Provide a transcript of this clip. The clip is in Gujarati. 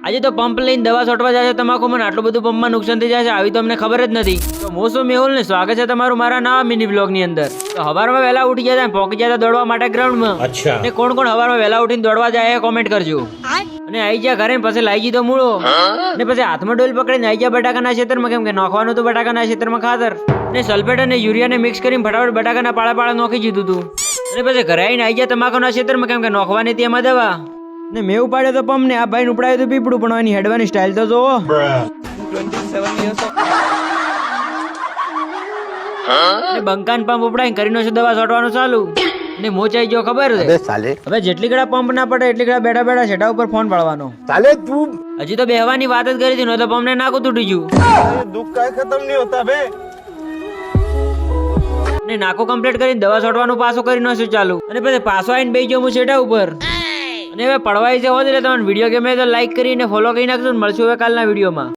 આજે તો પંપ લઈને દવા છોટવા જાય છે તમાકુ, મને આટલું બધું પંપમાં નુકસાન થઈ જાય છે આવી તો અમને ખબર જ નથી. તો હું શું મેહુલ ને સ્વાગત છે તમારું મારા નવા મિની બ્લોગ ની અંદર. તો હવારમાં વહેલા ઉઠી ગયા પોકી ગયા દોડવા માટે ગ્રાઉન્ડમાં. અને કોણ કોણ હવારમાં વહેલા ઉઠીને દોડવા જાય કોમેન્ટ કરજો. અને આઈ ગયા ઘરે પછી લાઈ ગઈ તો મૂળો અને પછી હાથમાં ડોલ પકડીને આઈ ગયા બટાકાના ખેતરમાં, કેમ કે નોખવાનું હતું બટાકાના ખેતરમાં ખાતર અને સલ્ફેટ અને યુરિયાને મિક્સ કરીને ફટાફટ બટાકાના પાળા પાળા નોખી દીધું હતું. અને પછી ઘરે આવીને આઈ ગયા તમાકુના ખેતરમાં, કેમ કે નોખવાની હતી એમાં દવા. ને મેં ઉપાડ્યો તો પંપ ને આ ભાઈ ઉપડાયું તો પીપડું, પણ એની હેડવાની સ્ટાઇલ તો જોવો. 27 years બંકાન પંપ ઉપડાઈને કરીને છે દવા છોટવાનું ચાલુ. ને મોચાઈ ગયો ખબર છે હવે જેટલી કડા પંપ ના પડે એટલી કડા બેઠા બેઠા છેટા ઉપર ફોન પાડવાનો. ચાલે તું હજી તો બેહવાની વાત જ કરી હતી ને તો પંપ ને નાકું તૂટી ગયું. દુઃખ કાય ખતમ નહીં હોતા બે. ને નાકું કમ્પ્લીટ કરીને દવા છોટવાનું પાછું કરીને છે ચાલુ. અને પછી પાછો આવીને બેસી ગયો હું છેટા ઉપર. અને હવે પડવાય છે હોત એટલે તમને વિડીયો ગમે તો લાઈક કરીને ફોલો કરી નાખજો. મળશું હવે કાલના વિડીયોમાં.